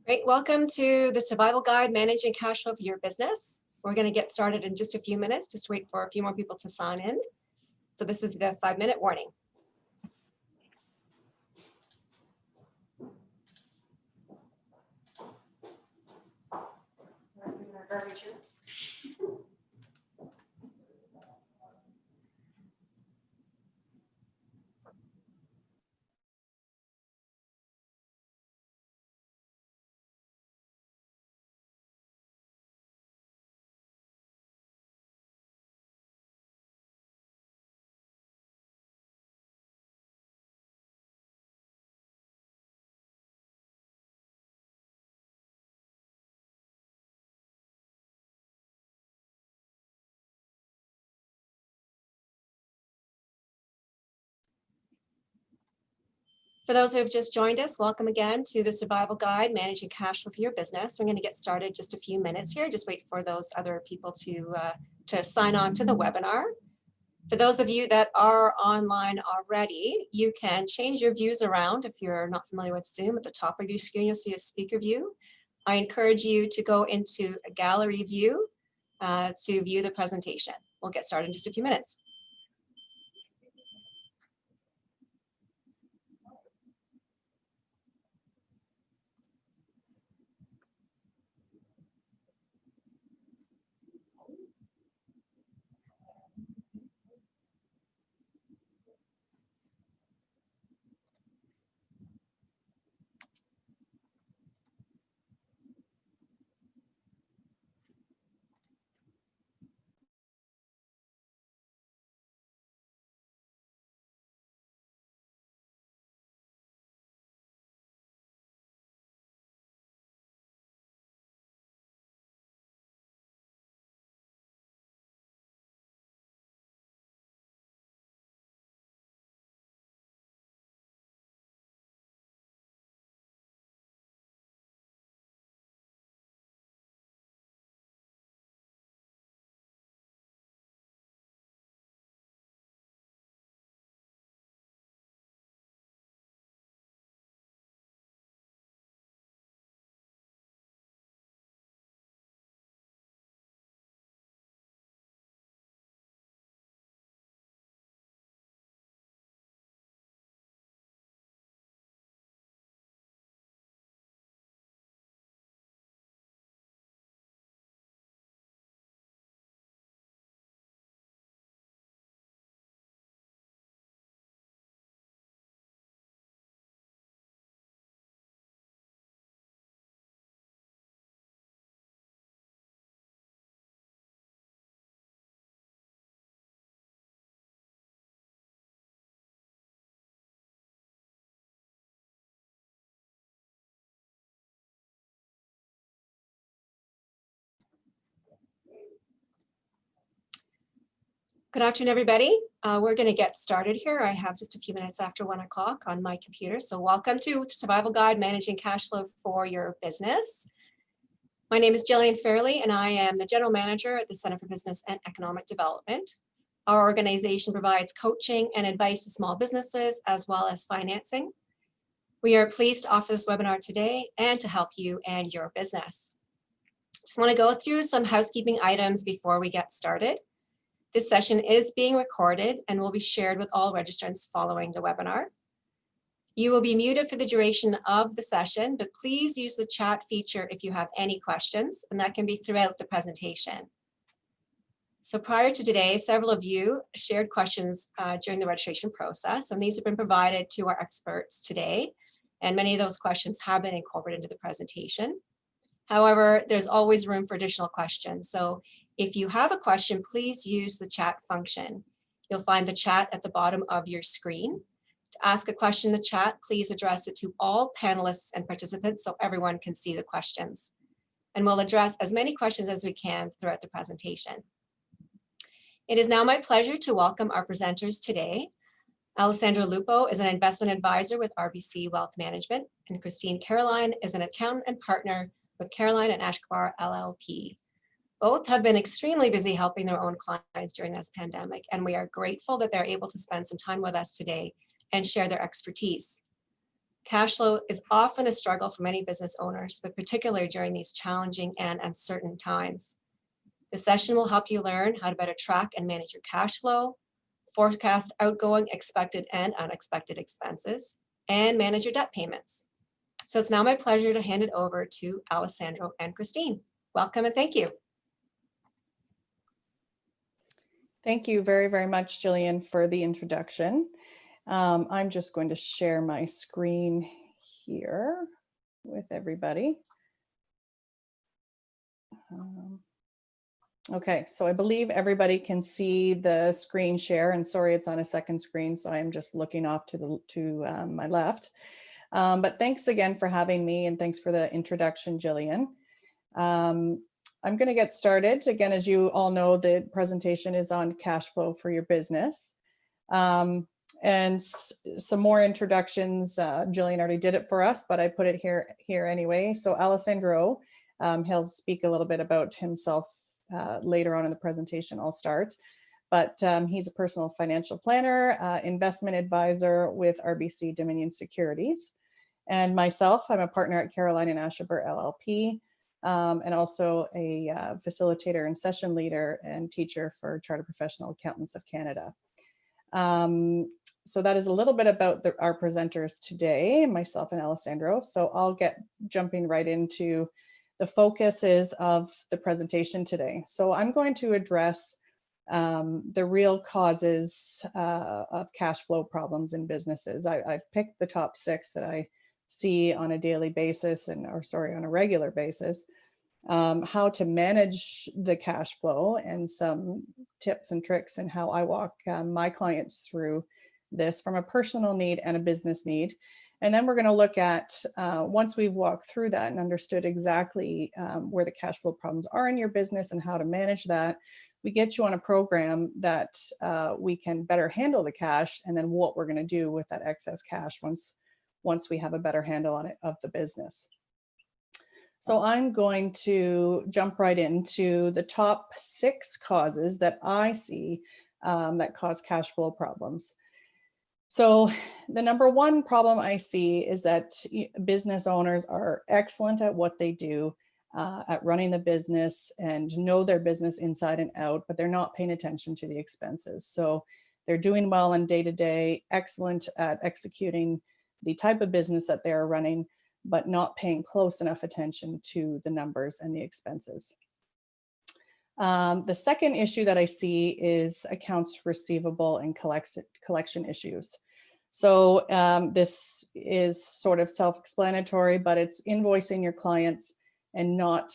Great, welcome to the Survival Guide, Managing Cash Flow for Your Business. We're going to get started in just a few minutes, just wait for a few more people to sign in. So this is the 5-minute warning. For those who have just joined us, welcome again to the Survival Guide, Managing Cash Flow for Your Business. We're going to get started just a few minutes here. Just wait for those other people to sign on to the webinar. For those of you that are online already, you can change your views around. If you're not familiar with Zoom, at the top of your screen, you'll see a speaker view. I encourage you to go into a gallery view to view the presentation. We'll get started in just a few minutes. Good afternoon, everybody. We're going to get started here. I have just a few minutes after 1 o'clock on my computer. So welcome to Survival Guide, Managing Cash Flow for Your Business. My name is Jillian Fairley, and I am the General Manager at the Center for Business and Economic Development. Our organization provides coaching and advice to small businesses as well as financing. We are pleased to offer this webinar today and to help you and your business. Just want to go through some housekeeping items before we get started. This session is being recorded and will be shared with all registrants following the webinar. You will be muted for the duration of the session, but please use the chat feature if you have any questions, and that can be throughout the presentation. So prior to today, several of you shared questions during the registration process, and these have been provided to our experts today, and many of those questions have been incorporated into the presentation. However, there's always room for additional questions. So if you have a question, please use the chat function. You'll find the chat at the bottom of your screen. To ask a question in the chat, please address it to all panelists and participants so everyone can see the questions. And we'll address as many questions as we can throughout the presentation. It is now my pleasure to welcome our presenters today. Alessandro Lupo is an investment advisor with RBC Wealth Management, and Christine Caroline is an accountant and partner with Caroline and Ashkabar LLP. Both have been extremely busy helping their own clients during this pandemic, and we are grateful that they're able to spend some time with us today and share their expertise. Cash flow is often a struggle for many business owners, but particularly during these challenging and uncertain times. The session will help you learn how to better track and manage your cash flow, forecast outgoing, expected, and unexpected expenses, and manage your debt payments. So it's now my pleasure to hand it over to Alessandro and Christine. Welcome and thank you. Thank you very, very much, Jillian, for the introduction. I'm just going to share my screen here with everybody. Okay, so I believe everybody can see the screen share, and sorry, it's on a second screen, so I'm just looking off to my left. But thanks again for having me, and thanks for the introduction, Jillian. I'm going to get started. Again, as you all know, the presentation is on cash flow for your business. And some more introductions. Jillian already did it for us, but I put it here anyway. So Alessandro, he'll speak a little bit about himself later on in the presentation. I'll start. But he's a personal financial planner, investment advisor with RBC Dominion Securities. And myself, I'm a partner at Caroline and Ashaber LLP. And also a facilitator and session leader and teacher for Chartered Professional Accountants of Canada. So that is a little bit about our presenters today, myself and Alessandro. So I'll get jumping right into the focuses of the presentation today. So I'm going to address the real causes of cash flow problems in businesses. I've picked the top 6 that I see on a daily basis on a regular basis, how to manage the cash flow and some tips and tricks and how I walk my clients through this from a personal need and a business need. And then we're going to look at, once we've walked through that and understood exactly where the cash flow problems are in your business and how to manage that, we get you on a program that we can better handle the cash, and then what we're going to do with that excess cash once we have a better handle on it of the business. So I'm going to jump right into the top 6 causes that I see that cause cash flow problems. So the number 1 problem I see is that business owners are excellent at what they do, at running the business and know their business inside and out, but they're not paying attention to the expenses. So they're doing well in day-to-day, excellent at executing the type of business that they are running, but not paying close enough attention to the numbers and the expenses. The second issue that I see is accounts receivable and collection issues. So this is sort of self-explanatory, but it's invoicing your clients and not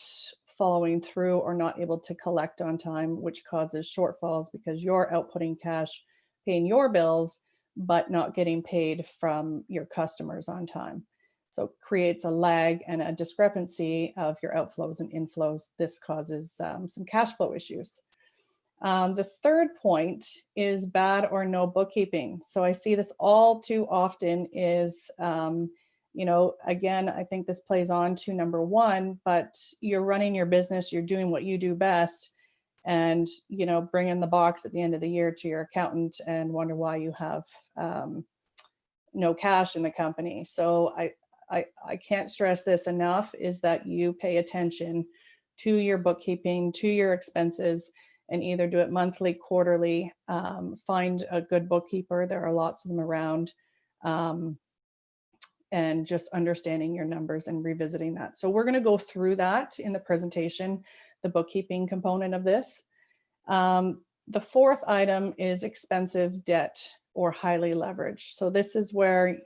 following through or not able to collect on time, which causes shortfalls because you're outputting cash, paying your bills, but not getting paid from your customers on time. So it creates a lag and a discrepancy of your outflows and inflows. This causes some cash flow issues. The third point is bad or no bookkeeping. So I see this all too often is, again, I think this plays on to number 1, but you're running your business, you're doing what you do best, and bring in the box at the end of the year to your accountant and wonder why you have no cash in the company. So I can't stress this enough, is that you pay attention to your bookkeeping, to your expenses, and either do it monthly, quarterly, find a good bookkeeper. There are lots of them around, and just understanding your numbers and revisiting that. So we're going to go through that in the presentation, the bookkeeping component of this. The fourth item is expensive debt or highly leveraged. So this is where,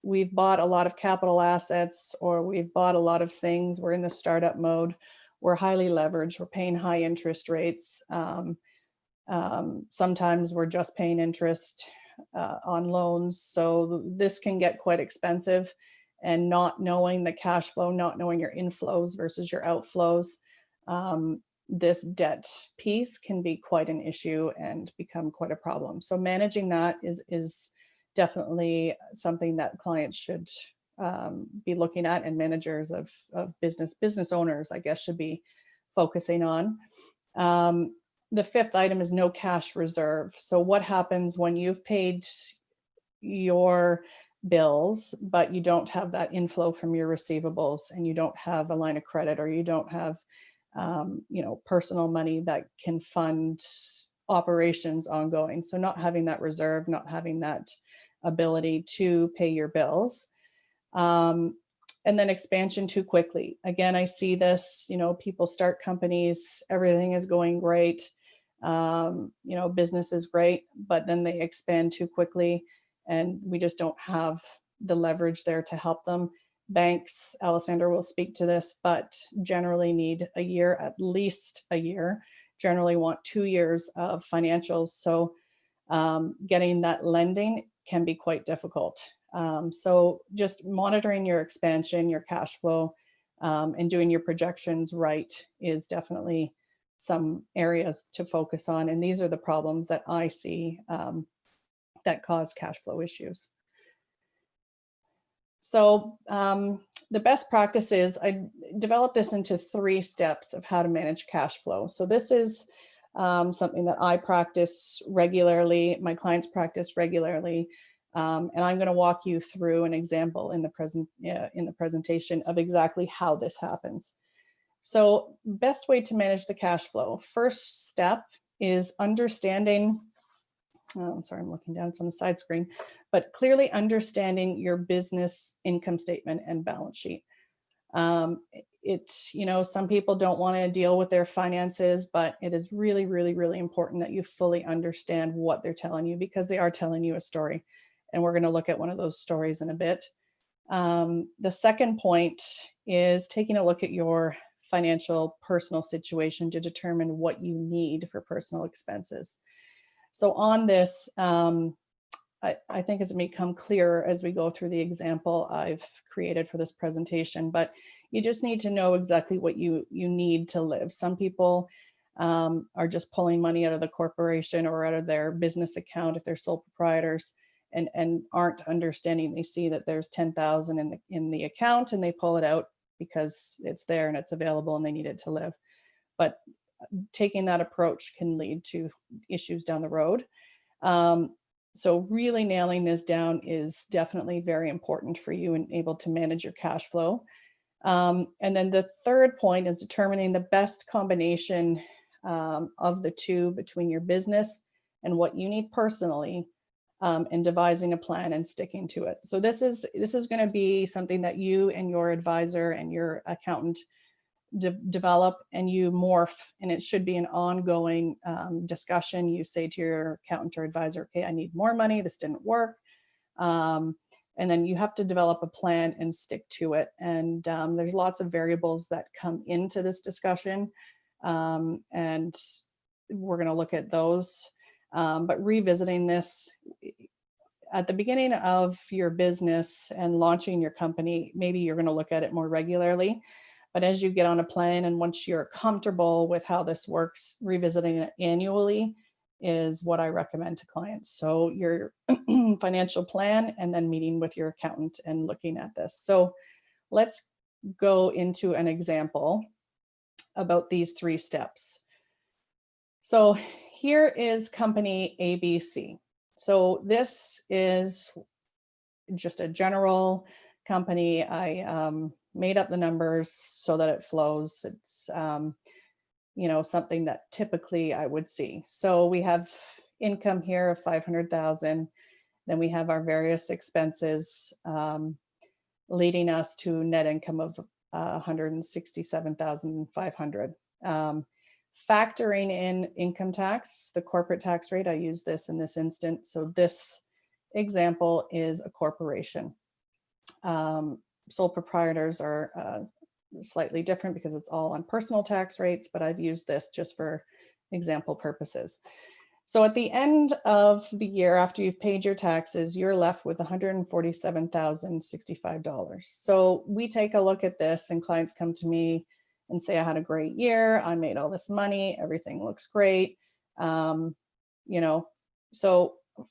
we've bought a lot of capital assets, or we've bought a lot of things. We're in the startup mode. We're highly leveraged. We're paying high interest rates. Sometimes we're just paying interest on loans. So this can get quite expensive, and not knowing the cash flow, not knowing your inflows versus your outflows. This debt piece can be quite an issue and become quite a problem. So managing that is definitely something that clients should be looking at, and managers of business owners, I guess, should be focusing on. The fifth item is no cash reserve. So what happens when you've paid your bills, but you don't have that inflow from your receivables, and you don't have a line of credit, or you don't have, personal money that can fund operations ongoing. So not having that reserve, not having that ability to pay your bills. And then expansion too quickly. Again, I see this, people start companies, everything is going great. Business is great, but then they expand too quickly, and we just don't have the leverage there to help them. Banks, Alessandra will speak to this, but generally need a year, at least a year, generally want 2 years of financials. So getting that lending can be quite difficult. So just monitoring your expansion, your cash flow, and doing your projections right is definitely some areas to focus on. And these are the problems that I see that cause cash flow issues. So the best practice is, I developed this into 3 steps of how to manage cash flow. So this is something that I practice regularly, my clients practice regularly, and I'm going to walk you through an example in the presentation of exactly how this happens. So best way to manage the cash flow. First step is understanding, I'm sorry, I'm looking down, it's on the side screen, but clearly understanding your business income statement and balance sheet. Some people don't want to deal with their finances, but it is really, really, really important that you fully understand what they're telling you, because they are telling you a story. And we're going to look at one of those stories in a bit. The second point is taking a look at your financial personal situation to determine what you need for personal expenses. So on this, I think as it may come clearer as we go through the example I've created for this presentation, but you just need to know exactly what you need to live. Some people are just pulling money out of the corporation or out of their business account if they're sole proprietors, and aren't understanding. They see that there's 10,000 in the account, and they pull it out because it's there and it's available and they need it to live. But taking that approach can lead to issues down the road. So really nailing this down is definitely very important for you and able to manage your cash flow. And then the third point is determining the best combination of the two between your business and what you need personally, and devising a plan and sticking to it. So this is going to be something that you and your advisor and your accountant develop, and you morph, and it should be an ongoing discussion. You say to your accountant or advisor, okay, I need more money, this didn't work, and then you have to develop a plan and stick to it. And there's lots of variables that come into this discussion, and we're going to look at those, but revisiting this at the beginning of your business and launching your company, maybe you're going to look at it more regularly. But as you get on a plan, and once you're comfortable with how this works, revisiting it annually is what I recommend to clients. So your financial plan, and then meeting with your accountant and looking at this. So let's go into an example about these 3 steps. So here is company ABC. So this is just a general company. I made up the numbers so that it flows. It's, something that typically I would see. So we have income here of 500,000. Then we have our various expenses, leading us to net income of 167,500. Factoring in income tax, the corporate tax rate, I use this in this instance. So this example is a corporation. Sole proprietors are slightly different because it's all on personal tax rates, but I've used this just for example purposes. So at the end of the year, after you've paid your taxes, you're left with $147,065. So we take a look at this, and clients come to me and say, I had a great year, I made all this money, everything looks great. So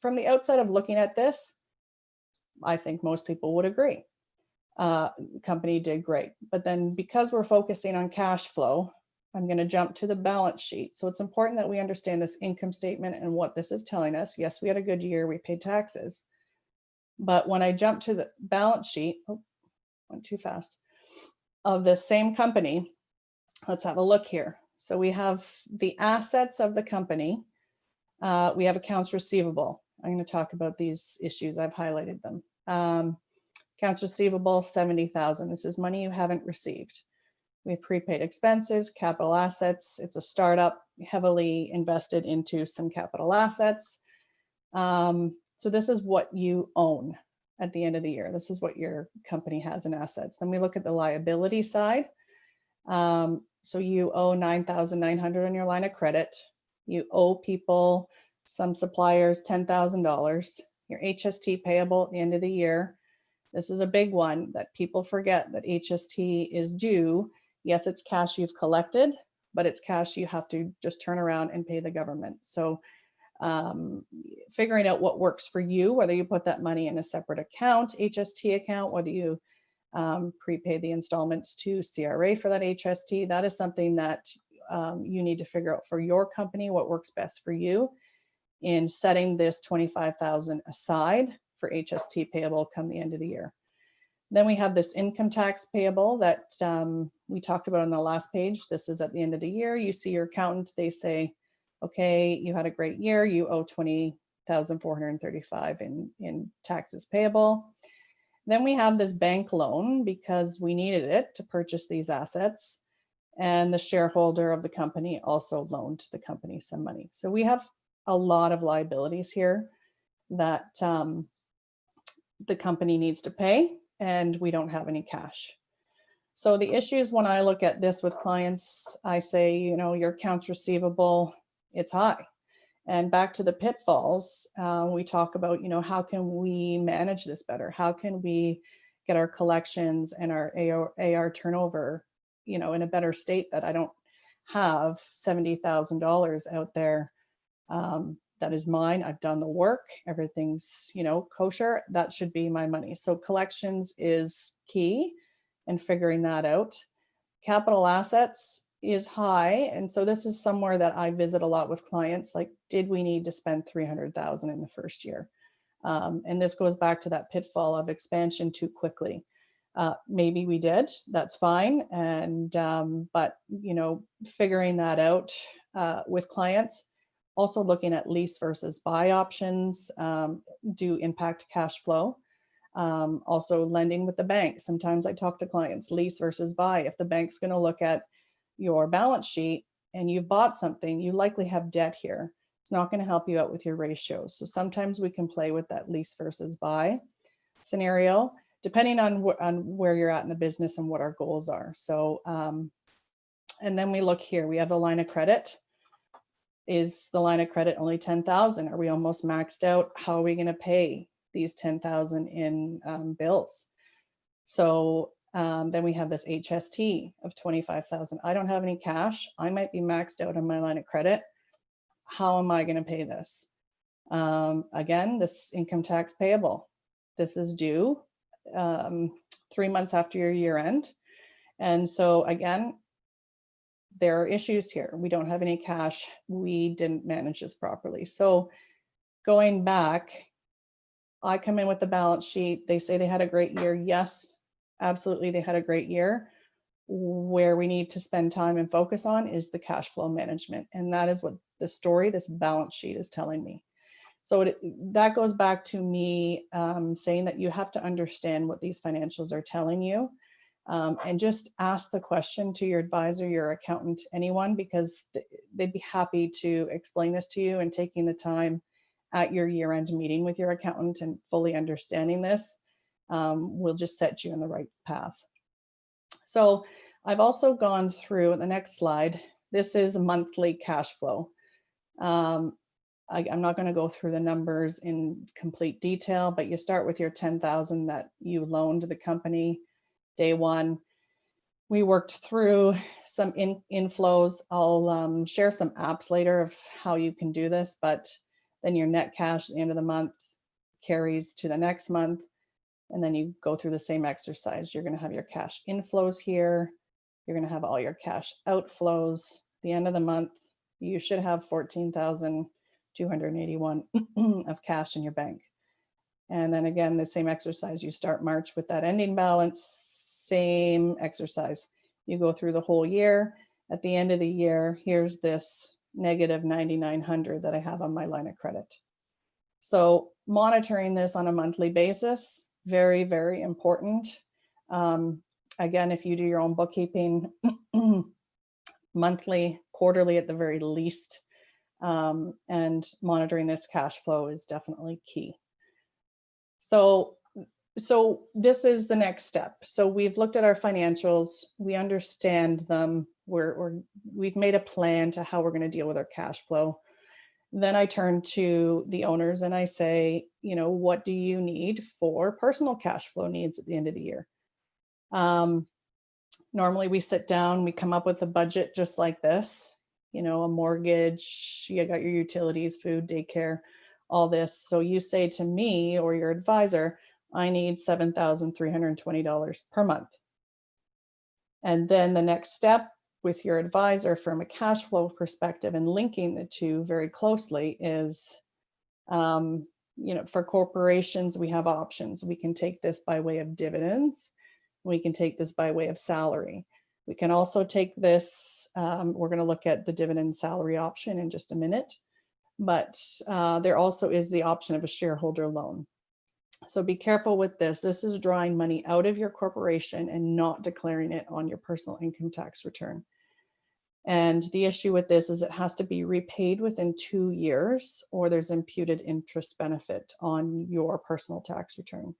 from the outside of looking at this, I think most people would agree. Company did great. But then because we're focusing on cash flow, I'm going to jump to the balance sheet. So it's important that we understand this income statement and what this is telling us. Yes, we had a good year, we paid taxes. But when I jump to the balance sheet, oh, went too fast, of this same company, let's have a look here. So we have the assets of the company. We have accounts receivable. I'm going to talk about these issues. I've highlighted them. Accounts receivable, 70,000. This is money you haven't received. We have prepaid expenses, capital assets. It's a startup, heavily invested into some capital assets. So this is what you own at the end of the year. This is what your company has in assets. Then we look at the liability side. So you owe 9,900 on your line of credit. You owe people, some suppliers, $10,000. Your HST payable at the end of the year. This is a big one that people forget, that HST is due. Yes, it's cash you've collected, but it's cash you have to just turn around and pay the government. So figuring out what works for you, whether you put that money in a separate account, HST account, whether you prepay the installments to CRA for that HST, that is something that you need to figure out for your company, what works best for you in setting this 25,000 aside for HST payable come the end of the year. Then we have this income tax payable that we talked about on the last page. This is at the end of the year. You see your accountant, they say, okay, you had a great year. You owe 20,435 in taxes payable. Then we have this bank loan because we needed it to purchase these assets. And the shareholder of the company also loaned the company some money. So we have a lot of liabilities here that the company needs to pay, and we don't have any cash. So the issues when I look at this with clients, I say, you know, your accounts receivable, it's high. And back to the pitfalls, we talk about, you know, how can we manage this better? How can we get our collections and our AR turnover, you know, in a better state, that I don't have $70,000 out there that is mine. I've done the work. Everything's, you know, kosher. That should be my money. So collections is key and figuring that out. Capital assets is high. And so this is somewhere that I visit a lot with clients. Like, did we need to spend 300,000 in the first year? And this goes back to that pitfall of expansion too quickly. Maybe we did, that's fine. And, but, you know, figuring that out with clients, also looking at lease versus buy options do impact cash flow. Also lending with the bank. Sometimes I talk to clients, lease versus buy. If the bank's going to look at your balance sheet and you've bought something, you likely have debt here. It's not going to help you out with your ratios. So sometimes we can play with that lease versus buy scenario, depending on where you're at in the business and what our goals are. So, and then we look here, we have the line of credit. Is the line of credit only 10,000? Are we almost maxed out? How are we going to pay these 10,000 in bills? So then we have this HST of 25,000. I don't have any cash. I might be maxed out on my line of credit. How am I going to pay this? Again, this income tax payable. This is due 3 months after your year end. And so again, there are issues here. We don't have any cash. We didn't manage this properly. So going back, I come in with the balance sheet. They say they had a great year. Yes, absolutely, they had a great year. Where we need to spend time and focus on is the cash flow management. And that is what the story, this balance sheet is telling me. So that goes back to me saying that you have to understand what these financials are telling you. And just ask the question to your advisor, your accountant, anyone, because they'd be happy to explain this to you, and taking the time at your year-end meeting with your accountant and fully understanding this will just set you on the right path. So I've also gone through the next slide. This is monthly cash flow. I'm not going to go through the numbers in complete detail, but you start with your 10,000 that you loaned the company. Day one, we worked through some inflows. I'll share some apps later of how you can do this, but then your net cash at the end of the month carries to the next month. And then you go through the same exercise. You're going to have your cash inflows here, you're going to have all your cash outflows. The end of the month, you should have 14,281 of cash in your bank. And then again, the same exercise, you start March with that ending balance, same exercise. You go through the whole year. At the end of the year, here's this negative 9,900 that I have on my line of credit. So monitoring this on a monthly basis, very, very important. Again, if you do your own bookkeeping, monthly, quarterly at the very least, and monitoring this cash flow is definitely key. So this is the next step. So we've looked at our financials, we understand them, we've made a plan to how we're going to deal with our cash flow. Then I turn to the owners and I say, what do you need for personal cash flow needs at the end of the year? Normally we sit down, we come up with a budget just like this, a mortgage, you got your utilities, food, daycare, all this. So you say to me or your advisor, I need $7,320 per month. And then the next step with your advisor from a cash flow perspective and linking the two very closely is, for corporations, we have options. We can take this by way of dividends. We can take this by way of salary. We can also take this, we're going to look at the dividend salary option in just a minute, but there also is the option of a shareholder loan. So be careful with this. This is drawing money out of your corporation and not declaring it on your personal income tax return. And the issue with this is it has to be repaid within 2 years, or there's imputed interest benefit on your personal tax return.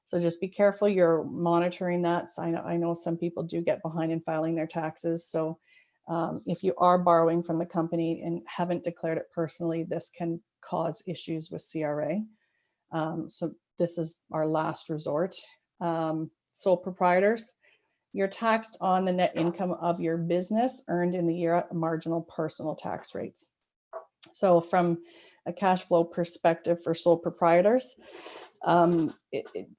So just be careful you're monitoring that. So I know some people do get behind in filing their taxes. So if you are borrowing from the company and haven't declared it personally, this can cause issues with CRA. So this is our last resort. Sole proprietors, you're taxed on the net income of your business earned in the year at marginal personal tax rates. So from a cash flow perspective for sole proprietors,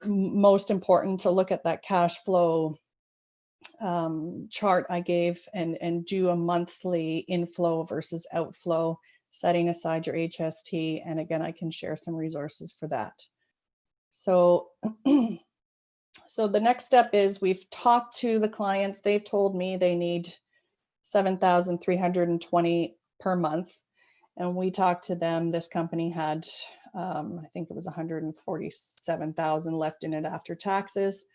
most important to look at that cash flow chart I gave and do a monthly inflow versus outflow, setting aside your HST. And again, I can share some resources for that. So so the next step is we've talked to the clients. They've told me they need 7,320 per month. And we talked to them. This company had, I think it was 147,000 left in it after taxes.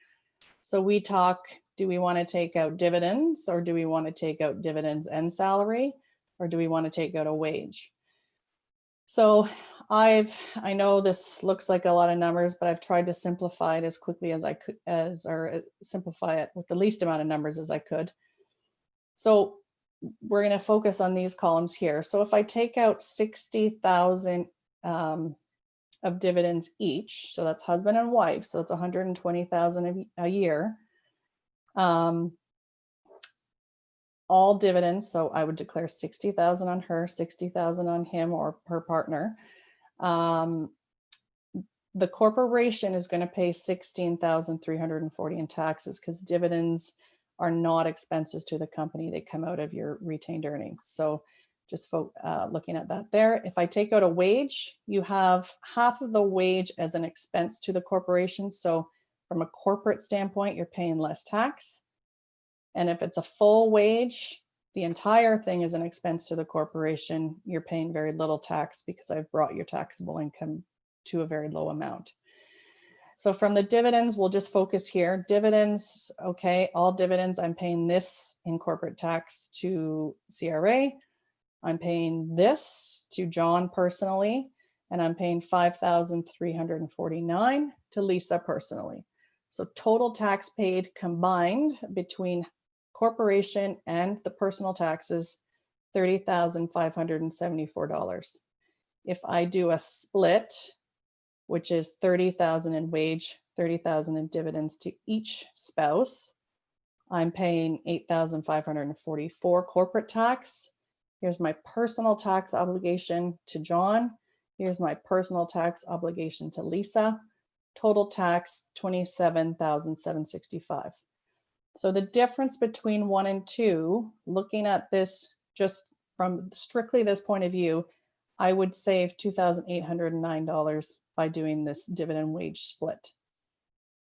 So we talk, do we want to take out dividends, or do we want to take out dividends and salary, or do we want to take out a wage? So I know this looks like a lot of numbers, but I've tried to simplify it as quickly as I could, or simplify it with the least amount of numbers as I could. So we're going to focus on these columns here. So if I take out 60,000 of dividends each, so that's husband and wife, so it's 120,000 a year. All dividends, so I would declare 60,000 on her, 60,000 on him or her partner. The corporation is going to pay 16,340 in taxes because dividends are not expenses to the company. They come out of your retained earnings. So just looking at that there. If I take out a wage, you have half of the wage as an expense to the corporation. So from a corporate standpoint, you're paying less tax. And if it's a full wage, the entire thing is an expense to the corporation. You're paying very little tax because I've brought your taxable income to a very low amount. So from the dividends, we'll just focus here. Dividends, okay, all dividends, I'm paying this in corporate tax to CRA. I'm paying this to John personally, and I'm paying 5,349 to Lisa personally. So total tax paid combined between corporation and the personal taxes, $30,574. If I do a split, which is 30,000 in wage, 30,000 in dividends to each spouse, I'm paying 8,544 corporate tax. Here's my personal tax obligation to John. Here's my personal tax obligation to Lisa. Total tax, $27,765. So the difference between 1 and 2, looking at this just from strictly this point of view, I would save $2,809 by doing this dividend wage split.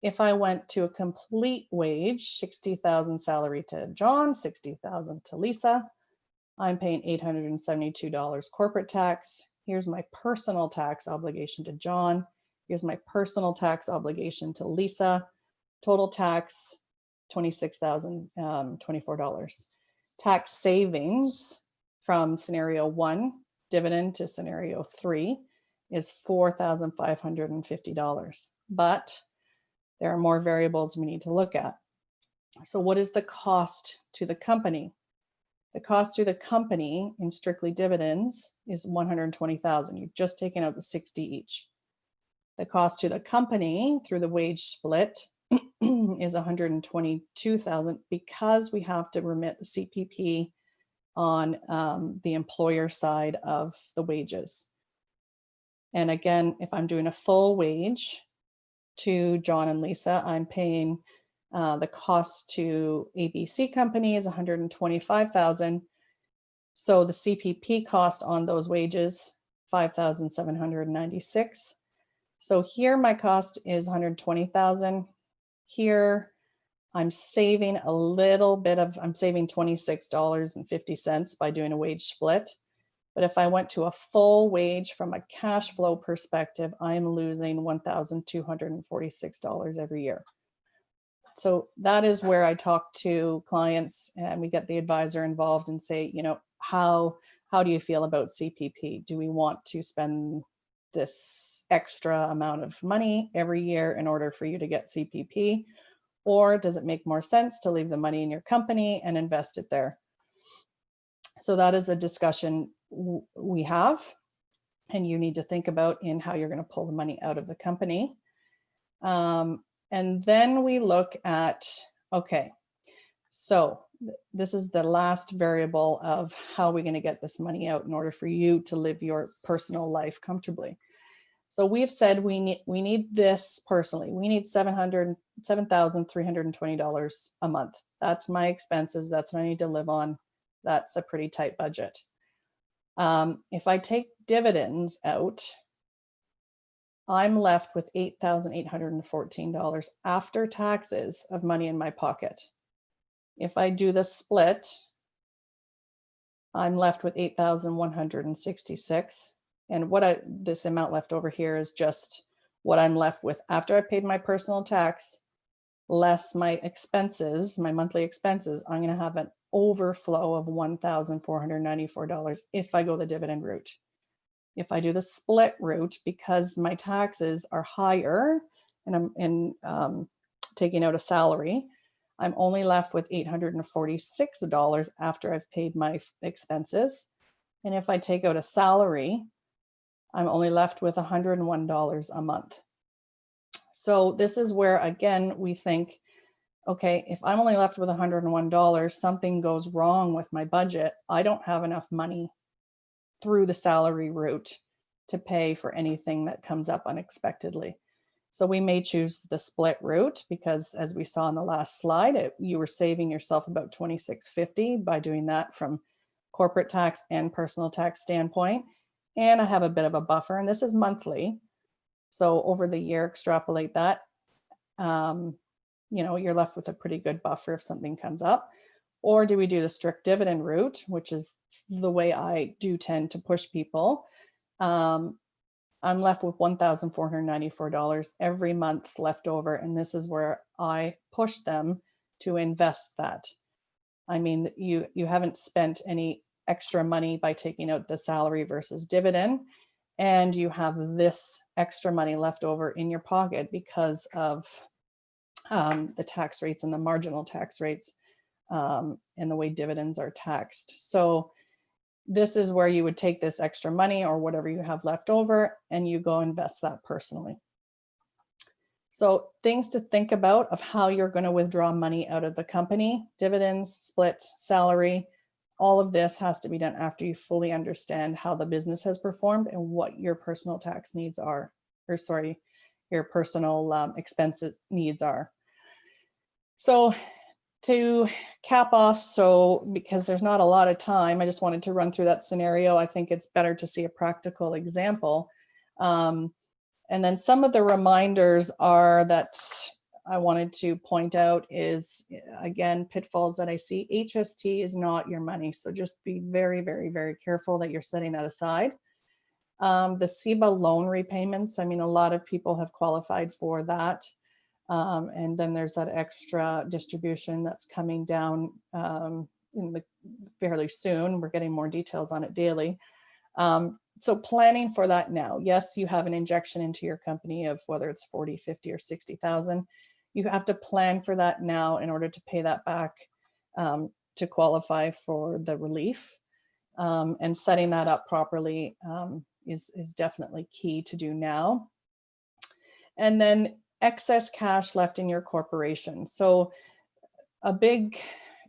If I went to a complete wage, 60,000 salary to John, 60,000 to Lisa, I'm paying $872 corporate tax. Here's my personal tax obligation to John. Here's my personal tax obligation to Lisa. Total tax, $26,024. Tax savings from scenario 1, dividend, to scenario 3 is $4,550. But there are more variables we need to look at. So what is the cost to the company? The cost to the company in strictly dividends is $120,000. You've just taken out the 60 each. The cost to the company through the wage split is $122,000 because we have to remit the CPP on the employer side of the wages. And again, if I'm doing a full wage to John and Lisa, I'm paying the cost to ABC company is $125,000. So the CPP cost on those wages, $5,796. So here my cost is $120,000. Here I'm saving a little bit I'm saving $26.50 by doing a wage split. But if I went to a full wage from a cash flow perspective, I'm losing $1,246 every year. So that is where I talk to clients and we get the advisor involved and say, how do you feel about CPP? Do we want to spend this extra amount of money every year in order for you to get CPP? Or does it make more sense to leave the money in your company and invest it there? So that is a discussion we have, and you need to think about in how you're going to pull the money out of the company. And then we look at, okay, so this is the last variable of how we're going to get this money out in order for you to live your personal life comfortably. So we've said we need this personally. We need $7,320 a month. That's my expenses. That's what I need to live on. That's a pretty tight budget. If I take dividends out, I'm left with $8,814 after taxes of money in my pocket. If I do the split, I'm left with $8,166. And this amount left over here is just what I'm left with after I paid my personal tax, less my expenses, my monthly expenses. I'm going to have an overflow of $1,494 if I go the dividend route. If I do the split route, because my taxes are higher and I'm taking out a salary, I'm only left with $846 after I've paid my expenses. And if I take out a salary, I'm only left with $101 a month. So this is where, again, we think, okay, if I'm only left with $101, something goes wrong with my budget. I don't have enough money through the salary route to pay for anything that comes up unexpectedly. So we may choose the split route because, as we saw in the last slide, you were saving yourself about $26.50 by doing that from corporate tax and personal tax standpoint. And I have a bit of a buffer, and this is monthly. So over the year, extrapolate that. You're left with a pretty good buffer if something comes up. Or do we do the strict dividend route, which is the way I do tend to push people? I'm left with $1,494 every month left over. And this is where I push them to invest that. I mean, you haven't spent any extra money by taking out the salary versus dividend, and you have this extra money left over in your pocket because of the tax rates and the marginal tax rates and the way dividends are taxed. So this is where you would take this extra money or whatever you have left over and you go invest that personally. So things to think about of how you're going to withdraw money out of the company: dividends, split, salary. All of this has to be done after you fully understand how the business has performed and what your personal tax needs are, your personal expenses needs are. So To cap off, so because there's not a lot of time, I just wanted to run through that scenario. I think it's better to see a practical example. And then some of the reminders are that I wanted to point out is, again, pitfalls that I see. HST is not your money. So just be very, very, very careful that you're setting that aside. The SEBA loan repayments, I mean, a lot of people have qualified for that. And then there's that extra distribution that's coming down fairly soon. We're getting more details on it daily. So planning for that now. Yes, you have an injection into your company of whether it's 40, 50, or 60,000. You have to plan for that now in order to pay that back to qualify for the relief. And setting that up properly is definitely key to do now. And then excess cash left in your corporation. So a big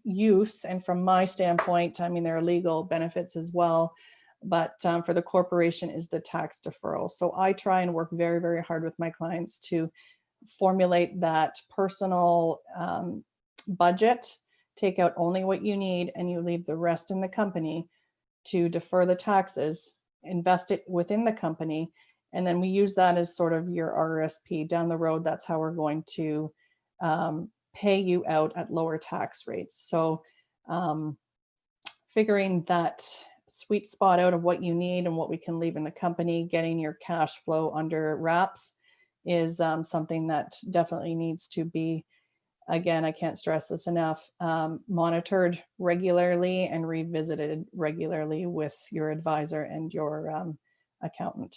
use, and from my standpoint, I mean, there are legal benefits as well, but for the corporation is the tax deferral. So I try and work very, very hard with my clients to formulate that personal budget, take out only what you need, and you leave the rest in the company to defer the taxes, invest it within the company, and then we use that as sort of your RRSP down the road. That's how we're going to pay you out at lower tax rates. So figuring that sweet spot out of what you need and what we can leave in the company, getting your cash flow under wraps is something that definitely needs to be, again, I can't stress this enough, monitored regularly and revisited regularly with your advisor and your accountant.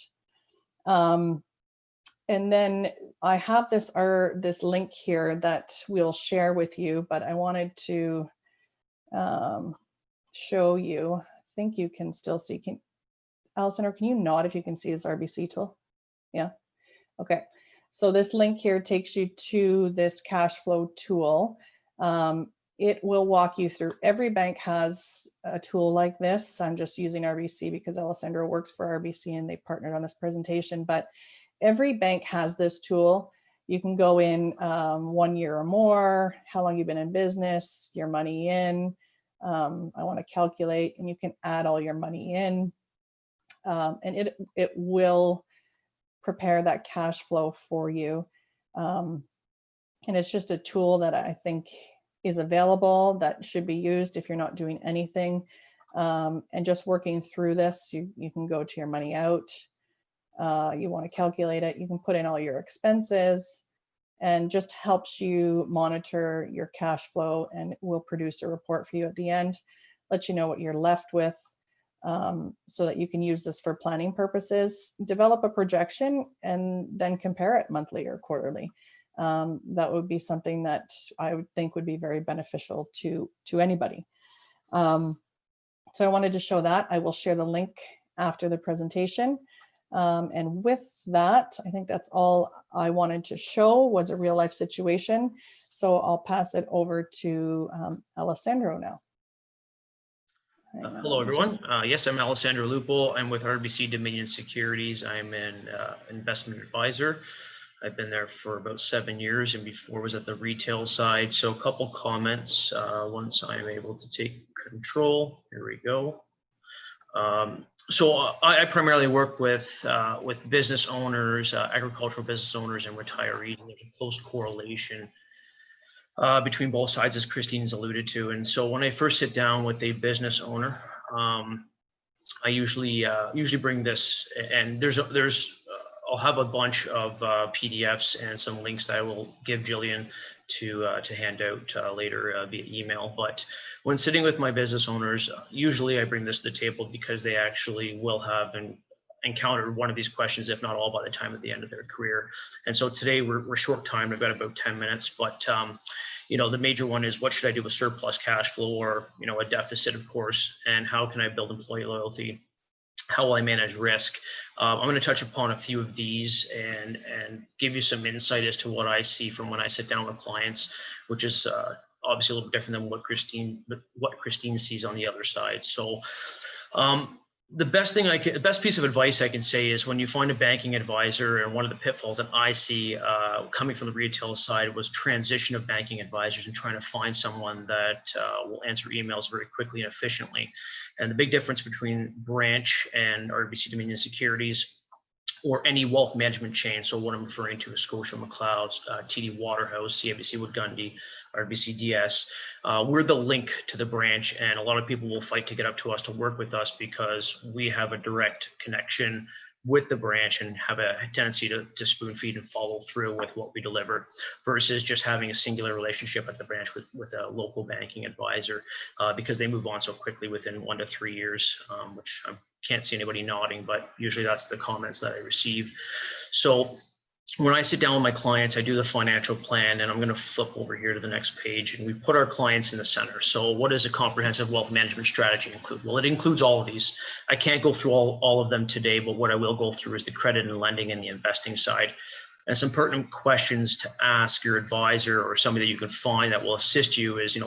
And then I have this link here that we'll share with you, but I wanted to show you. I think you can still see. Alison, or can you nod if you can see this RBC tool? Yeah. Okay. So this link here takes you to this cash flow tool. It will walk you through. Every bank has a tool like this. I'm just using RBC because Alessandro works for RBC and they partnered on this presentation, but every bank has this tool. You can go in 1 year or more, how long you've been in business, your money in, I want to calculate, and you can add all your money in. And it will prepare that cash flow for you. And it's just a tool that I think is available that should be used if you're not doing anything. And just working through this, you can go to your money out. You want to calculate it. You can put in all your expenses and just helps you monitor your cash flow, and it will produce a report for you at the end, let you know what you're left with. So that you can use this for planning purposes, develop a projection, and then compare it monthly or quarterly. That would be something that I would think would be very beneficial to anybody. So I wanted to show that. I will share the link after the presentation. And with that, I think that's all I wanted to show was a real life situation. So I'll pass it over to Alessandro now. Hello, everyone. Yes, I'm Alessandro Lupo. I'm with RBC Dominion Securities. I'm an investment advisor. I've been there for about 7 years, and before was at the retail side. So a couple comments once I'm able to take control. Here we go. So I primarily work with business owners, agricultural business owners, and retirees. And there's a close correlation between both sides, as Christine's alluded to. And so when I first sit down with a business owner, I usually bring this, and I'll have a bunch of PDFs and some links that I will give Jillian to hand out later via email. But when sitting with my business owners, usually I bring this to the table because they actually will have encountered one of these questions, if not all, by the time at the end of their career. And so today we're short timed. I've got about 10 minutes, but the major one is, what should I do with surplus cash flow, or a deficit, of course, and how can I build employee loyalty? How will I manage risk? I'm going to touch upon a few of these and give you some insight as to what I see from when I sit down with clients, which is obviously a little different than what Christine sees on the other side. So The best piece of advice I can say is when you find a banking advisor, and one of the pitfalls that I see coming from the retail side was transition of banking advisors and trying to find someone that will answer emails very quickly and efficiently. And the big difference between branch and RBC Dominion Securities or any wealth management chain. So what I'm referring to is Scotia McLeod's, TD Waterhouse, CIBC Wood Gundy, RBC DS. We're the link to the branch, and a lot of people will fight to get up to us to work with us because we have a direct connection with the branch and have a tendency to spoon feed and follow through with what we deliver versus just having a singular relationship at the branch with a local banking advisor because they move on so quickly within 1 to 3 years, which I can't see anybody nodding, but usually that's the comments that I receive. So when I sit down with my clients, I do the financial plan, and I'm going to flip over here to the next page, and we put our clients in the center. So what does a comprehensive wealth management strategy include? Well, it includes all of these. I can't go through all of them today, but what I will go through is the credit and lending and the investing side. And some pertinent questions to ask your advisor or somebody that you can find that will assist you is,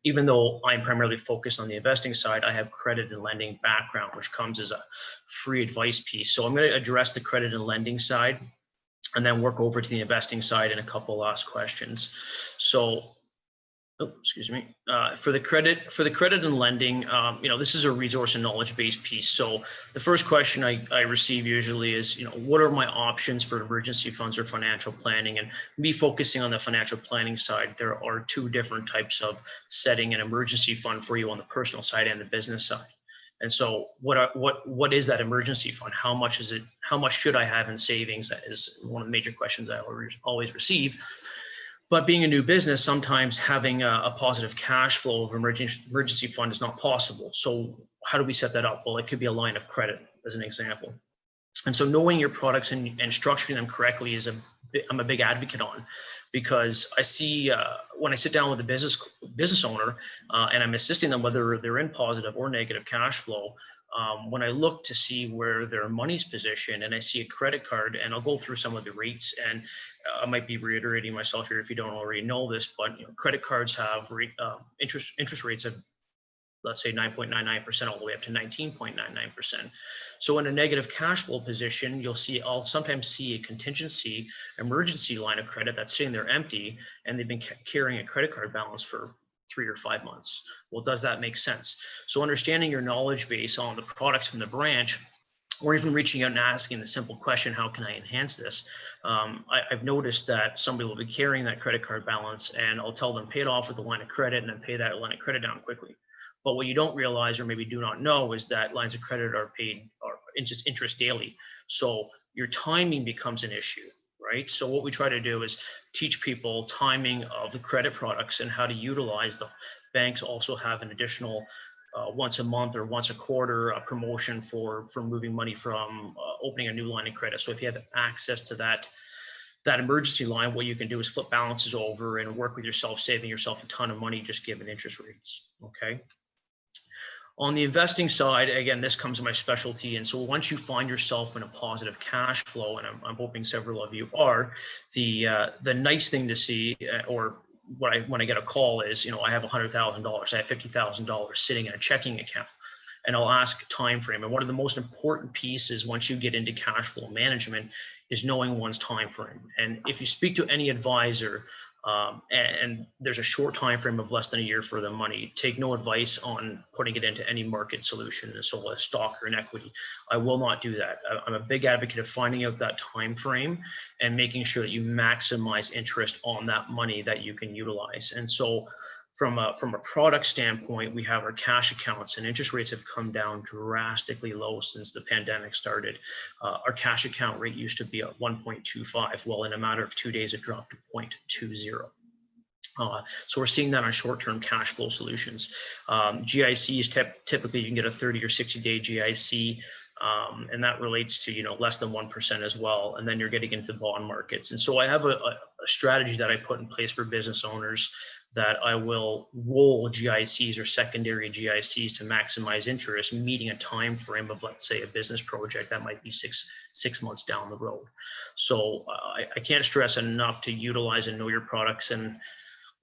even though I'm primarily focused on the investing side, I have credit and lending background, which comes as a free advice piece. So I'm going to address the credit and lending side and then work over to the investing side in a couple last questions. So, excuse me. For the credit and lending, this is a resource and knowledge-based piece. So the first question I receive usually is, what are my options for emergency funds or financial planning? And me focusing on the financial planning side, there are 2 different types of setting an emergency fund for you on the personal side and the business side. And so what is that emergency fund? How much is it? How much should I have in savings? That is one of the major questions I always receive. But being a new business, sometimes having a positive cash flow of emergency fund is not possible. So how do we set that up? Well, it could be a line of credit as an example. And so knowing your products and structuring them correctly I'm a big advocate on, because I see when I sit down with a business owner and I'm assisting them, whether they're in positive or negative cash flow, when I look to see where their money's positioned and I see a credit card, and I'll go through some of the rates, and I might be reiterating myself here if you don't already know this, but credit cards have interest rates of, let's say, 9.99% all the way up to 19.99%. So in a negative cash flow position, I'll sometimes see a contingency emergency line of credit that's sitting there empty, and they've been carrying a credit card balance for 3 or 5 months. Well, does that make sense? So understanding your knowledge base on the products from the branch, or even reaching out and asking the simple question, how can I enhance this? I've noticed that somebody will be carrying that credit card balance, and I'll tell them, pay it off with a line of credit and then pay that line of credit down quickly. But what you don't realize, or maybe do not know, is that lines of credit are paid or interest daily. So your timing becomes an issue, right? So what we try to do is teach people timing of the credit products and how to utilize them. Banks also have an additional once a month or once a quarter promotion for moving money from opening a new line of credit. So if you have access to that emergency line, what you can do is flip balances over and work with yourself, saving yourself a ton of money just given interest rates, okay? On the investing side, again, this comes to my specialty. And so once you find yourself in a positive cash flow, and I'm hoping several of you are, the nice thing to see, or when I get a call is, I have $100,000, I have $50,000 sitting in a checking account, and I'll ask time frame. And one of the most important pieces once you get into cash flow management is knowing one's time frame. And if you speak to any advisor, and there's a short time frame of less than a year for the money, take no advice on putting it into any market solution, so a stock or an equity. I will not do that. I'm a big advocate of finding out that time frame and making sure that you maximize interest on that money that you can utilize. And so from a product standpoint, we have our cash accounts, and interest rates have come down drastically low since the pandemic started. Our cash account rate used to be at 1.25. Well, in a matter of 2 days, it dropped to 0.20. So we're seeing that on short-term cash flow solutions. GICs, typically you can get a 30 or 60-day GIC, and that relates to less than 1% as well. And then you're getting into the bond markets. And so I have a strategy that I put in place for business owners that I will roll GICs or secondary GICs to maximize interest, meeting a time frame of, let's say, a business project that might be six months down the road. So I can't stress enough to utilize and know your products. And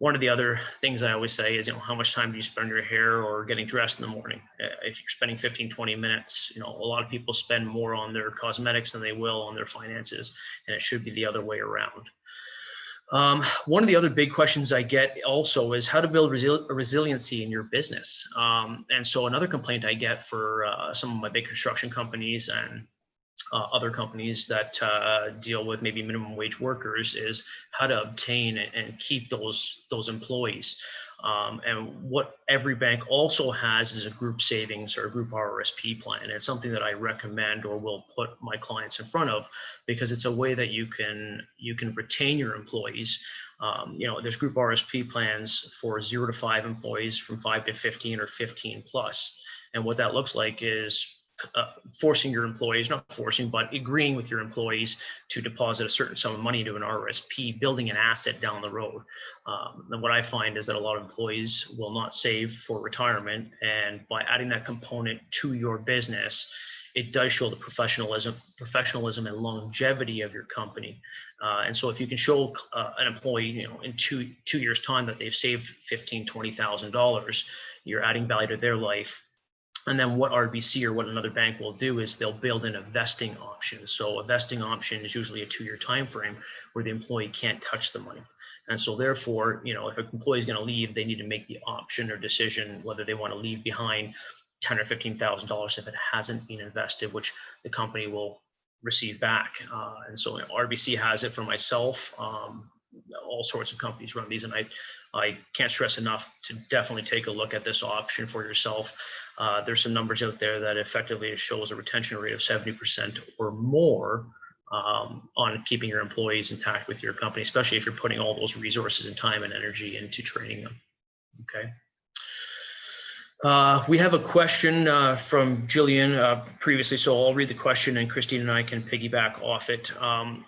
One of the other things I always say is, how much time do you spend on your hair or getting dressed in the morning? If you're spending 15, 20 minutes, a lot of people spend more on their cosmetics than they will on their finances, and it should be the other way around. One of the other big questions I get also is how to build resiliency in your business. And so another complaint I get for some of my big construction companies and other companies that deal with maybe minimum wage workers is how to obtain and keep those employees. And what every bank also has is a group savings or a group RRSP plan. And it's something that I recommend or will put my clients in front of, because it's a way that you can retain your employees. There's group RSP plans for 0 to 5 employees, from 5 to 15, or 15 plus. And what that looks like is forcing your employees, not forcing, but agreeing with your employees to deposit a certain sum of money into an RRSP, building an asset down the road. And what I find is that a lot of employees will not save for retirement. And by adding that component to your business, it does show the professionalism and longevity of your company. And so if you can show an employee, in two years' time that they've saved $15,000, $20,000, you're adding value to their life. And then what RBC or what another bank will do is they'll build in a vesting option. So a vesting option is usually a 2-year time frame where the employee can't touch the money. And so therefore, if an employee is going to leave, they need to make the option or decision whether they want to leave behind $10,000 or $15,000 if it hasn't been invested, which the company will receive back. And so RBC has it for myself. All sorts of companies run these, and I can't stress enough to definitely take a look at this option for yourself. There's some numbers out there that effectively shows a retention rate of 70% or more on keeping your employees intact with your company, especially if you're putting all those resources and time and energy into training them. Okay. We have a question from Jillian previously, so I'll read the question and Christine and I can piggyback off it.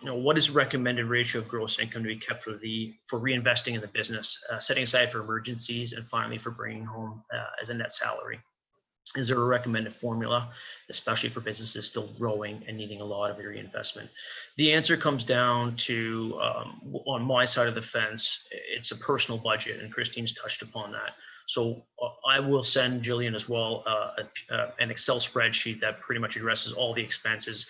What is recommended ratio of gross income to be kept for reinvesting in the business, setting aside for emergencies, and finally for bringing home as a net salary? Is there a recommended formula, especially for businesses still growing and needing a lot of reinvestment? The answer comes down to, on my side of the fence, it's a personal budget, and Christine's touched upon that. So I will send Jillian as well an Excel spreadsheet that pretty much addresses all the expenses.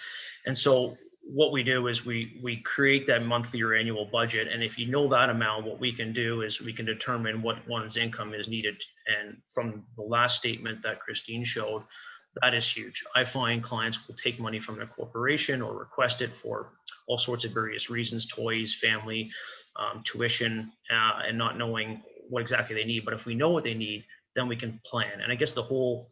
And so what we do is we create that monthly or annual budget. And if you know that amount, what we can do is we can determine what one's income is needed. And from the last statement that Christine showed, that is huge. I find clients will take money from their corporation or request it for all sorts of various reasons, toys, family, tuition, and not knowing what exactly they need. But if we know what they need, then we can plan. And I guess the whole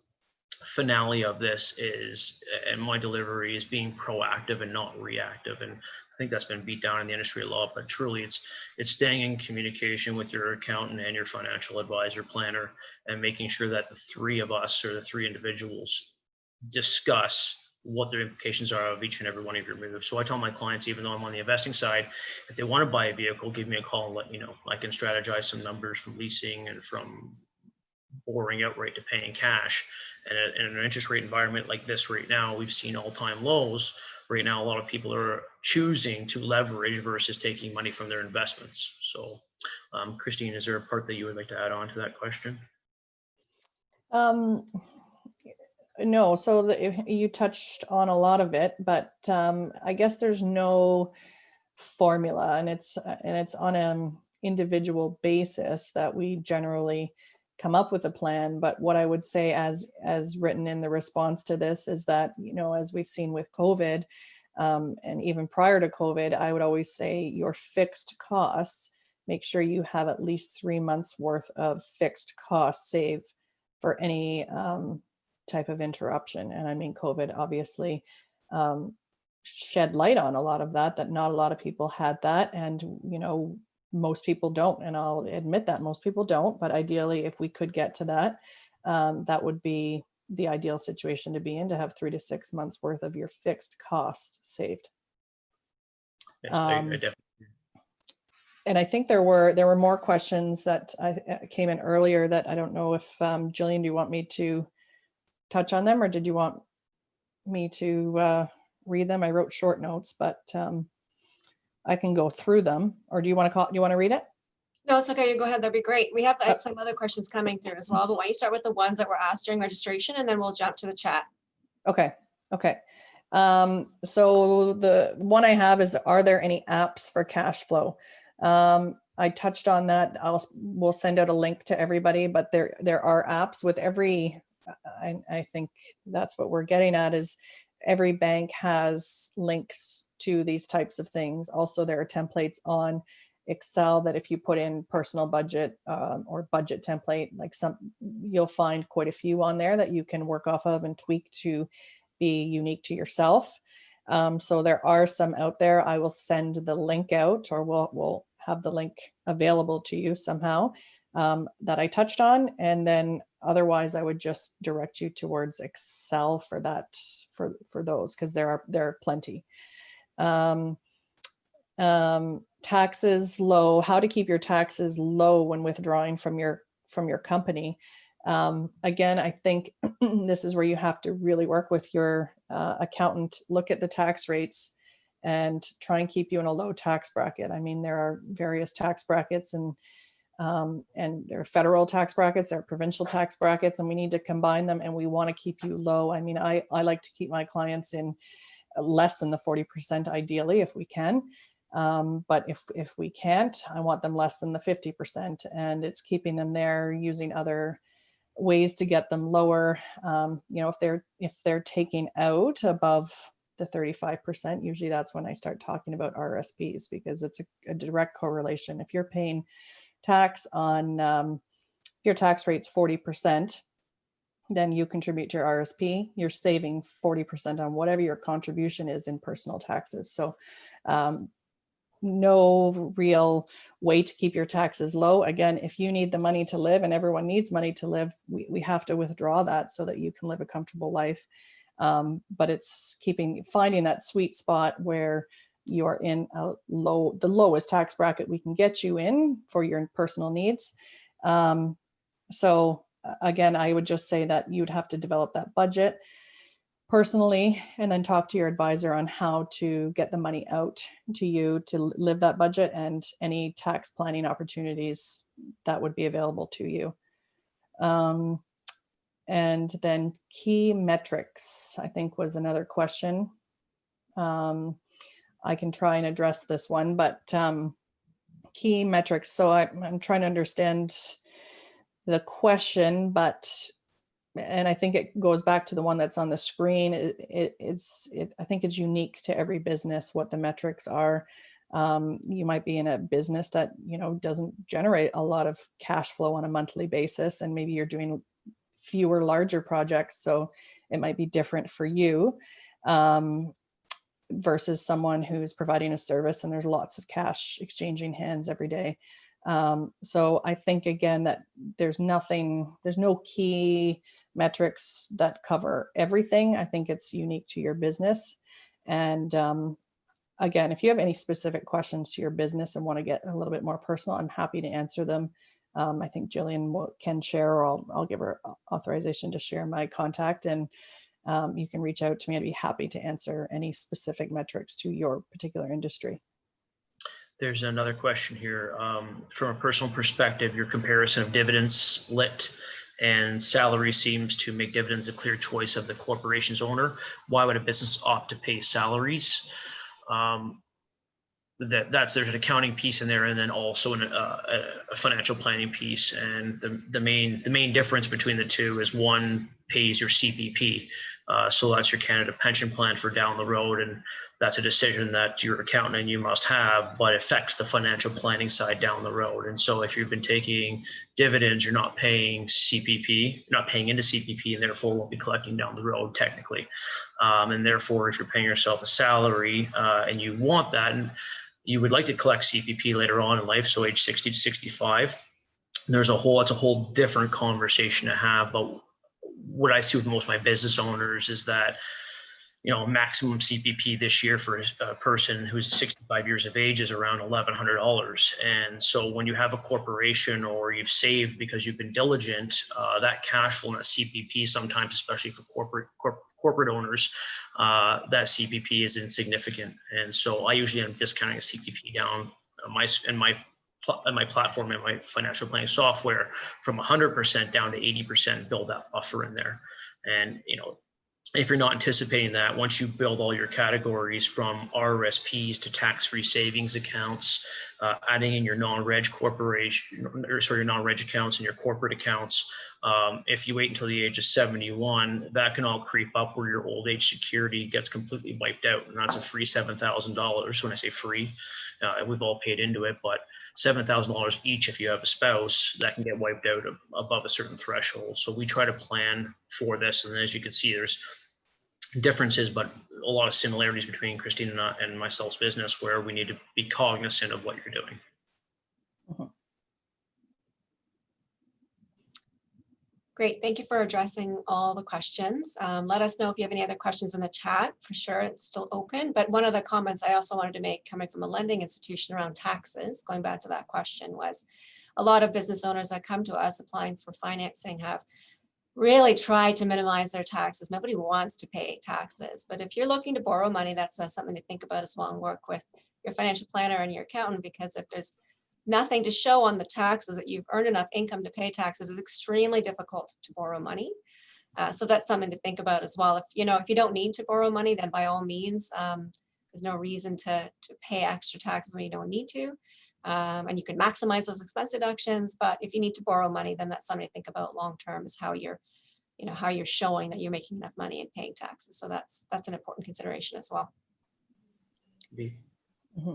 finale of this is, and my delivery is being proactive and not reactive. And I think that's been beat down in the industry a lot, but truly it's staying in communication with your accountant and your financial advisor planner and making sure that the three of us or the three individuals discuss what the implications are of each and every one of your moves. So I tell my clients, even though I'm on the investing side, if they want to buy a vehicle, give me a call and let me know. I can strategize some numbers from leasing and from borrowing outright to paying cash. And in an interest rate environment like this right now, we've seen all-time lows. Right now, a lot of people are choosing to leverage versus taking money from their investments. So Christine, is there a part that you would like to add on to that question? No, so you touched on a lot of it, but I guess there's no formula, and it's on an individual basis that we generally come up with a plan. But what I would say, as written in the response to this, is that, as we've seen with COVID, and even prior to COVID, I would always say your fixed costs, make sure you have at least 3 months worth of fixed costs saved for any type of interruption. And I mean, COVID obviously shed light on a lot of that not a lot of people had that. And, most people don't. And I'll admit that most people don't. But ideally, if we could get to that, that would be the ideal situation to be in, to have 3 to 6 months worth of your fixed cost saved. Yes, I definitely. And I think there were more questions that came in earlier that I don't know if, Jillian, do you want me to touch on them, or did you want me to read them? I wrote short notes, but I can go through them. Or do you want to read it? No, it's okay. You go ahead. That'd be great. We have Uh, some other questions coming through as well, but why don't you start with the ones that were asked during registration and then we'll jump to the chat. Okay, okay. So the one I have is, are there any apps for cash flow? I touched on that. We'll send out a link to everybody, but there are apps with every, I think that's what we're getting at, is every bank has links to these types of things. Also, there are templates on Excel that if you put in personal budget or budget template, like you'll find quite a few on there that you can work off of and tweak to be unique to yourself. So there are some out there. I will send the link out, or we'll have the link available to you somehow that I touched on. And then otherwise I would just direct you towards Excel for that, for those, because there are plenty. Taxes low, how to keep your taxes low when withdrawing from your company. Again, I think this is where you have to really work with your accountant, look at the tax rates and try and keep you in a low tax bracket. I mean, there are various tax brackets, and there are federal tax brackets, there are provincial tax brackets, and we need to combine them, and we want to keep you low. I mean, I like to keep my clients in less than the 40% ideally, if we can. But if we can't, I want them less than the 50%, and it's keeping them there using other ways to get them lower. If they're taking out above the 35%, usually that's when I start talking about RSPs, because it's a direct correlation. If you're paying tax on your tax rate's 40%, then you contribute to your RSP, you're saving 40% on whatever your contribution is in personal taxes. So no real way to keep your taxes low. Again, if you need the money to live, and everyone needs money to live, we have to withdraw that so that you can live a comfortable life. But it's finding that sweet spot where you're in the lowest tax bracket we can get you in for your personal needs. So again, I would just say that you'd have to develop that budget personally, and then talk to your advisor on how to get the money out to you to live that budget, and any tax planning opportunities that would be available to you. And then key metrics, I think, was another question. I can try and address this one, but key metrics. So I'm trying to understand the question, and I think it goes back to the one that's on the screen. I think it's unique to every business what the metrics are. You might be in a business that doesn't generate a lot of cash flow on a monthly basis, and maybe you're doing fewer larger projects, so it might be different for you versus someone who's providing a service and there's lots of cash exchanging hands every day. So I think, again, that there's no key metrics that cover everything. I think it's unique to your business. And again, if you have any specific questions to your business and want to get a little bit more personal, I'm happy to answer them. I think Jillian can share, or I'll give her authorization to share my contact, and you can reach out to me. I'd be happy to answer any specific metrics to your particular industry. There's another question here. From a personal perspective, your comparison of dividends split and salary seems to make dividends a clear choice of the corporation's owner. Why would a business opt to pay salaries? There's an accounting piece in there, and then also a financial planning piece. And the main difference between the two is one pays your CPP, so that's your Canada pension plan for down the road, and that's a decision that your accountant and you must have, but affects the financial planning side down the road. And so if you've been taking dividends, you're not paying CPP, not paying into CPP, and therefore won't be collecting down the road technically. And therefore, if you're paying yourself a salary and you want that, and you would like to collect CPP later on in life, so age 60 to 65, it's a whole different conversation to have. But what I see with most of my business owners is that, maximum CPP this year for a person who's 65 years of age is around $1,100. And so when you have a corporation, or you've saved because you've been diligent, that cash flow and that CPP sometimes, especially for corporate owners, that CPP is insignificant. And so I usually am discounting a CPP down. My my platform and my financial planning software from 100% down to 80%, build that buffer in there. And, if you're not anticipating that, once you build all your categories from RRSPs to tax-free savings accounts, adding in your non-reg corporation, or sorry, your non-reg accounts and your corporate accounts, if you wait until the age of 71, that can all creep up where your old age security gets completely wiped out. And that's a free $7,000. When I say free, we've all paid into it, but $7,000 each if you have a spouse, that can get wiped out above a certain threshold. So we try to plan for this. And as you can see, there's differences, but a lot of similarities between Christine and myself's business, where we need to be cognizant of what you're doing. Mm-hmm. Great, thank you for addressing all the questions. Let us know if you have any other questions in the chat. For sure, it's still open. But one of the comments I also wanted to make, coming from a lending institution around taxes, going back to that question, was a lot of business owners that come to us applying for financing have really tried to minimize their taxes. Nobody wants to pay taxes. But if you're looking to borrow money, that's something to think about as well, and work with your financial planner and your accountant, because if there's nothing to show on the taxes that you've earned enough income to pay taxes, it's extremely difficult to borrow money. So that's something to think about as well. If you don't need to borrow money, then by all means, there's no reason to pay extra taxes when you don't need to. And you can maximize those expense deductions. But if you need to borrow money, then that's something to think about long term, is how you're showing that you're making enough money and paying taxes. So that's an important consideration as well. Mm-hmm.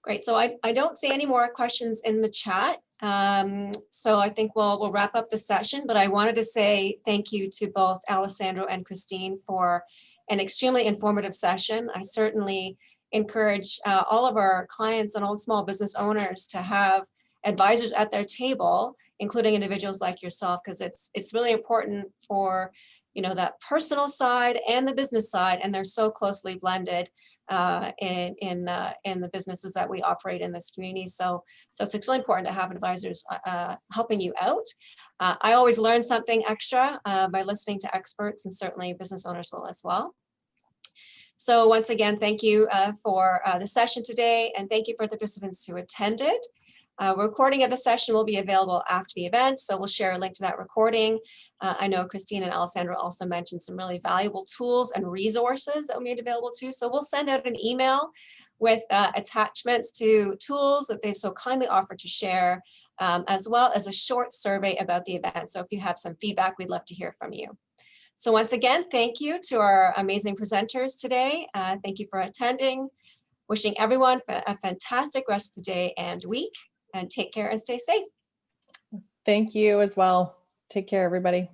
Great. So I don't see any more questions in the chat. So I think we'll wrap up the session, but I wanted to say thank you to both Alessandro and Christine for an extremely informative session. I certainly encourage all of our clients and all small business owners to have advisors at their table, including individuals like yourself, because it's really important for that personal side and the business side, and they're so closely blended in the businesses that we operate in this community. So it's extremely important to have advisors helping you out. I always learn something extra by listening to experts, and certainly business owners will as well. So once again, thank you for the session today, and thank you for the participants who attended. Recording of the session will be available after the event, so we'll share a link to that recording. I know Christine and Alessandro also mentioned some really valuable tools and resources that we made available too. So we'll send out an email with attachments to tools that they've so kindly offered to share, as well as a short survey about the event. So if you have some feedback, we'd love to hear from you. So once again, thank you to our amazing presenters today. Thank you for attending. Wishing everyone a fantastic rest of the day and week, and take care and stay safe. Thank you as well. Take care, everybody.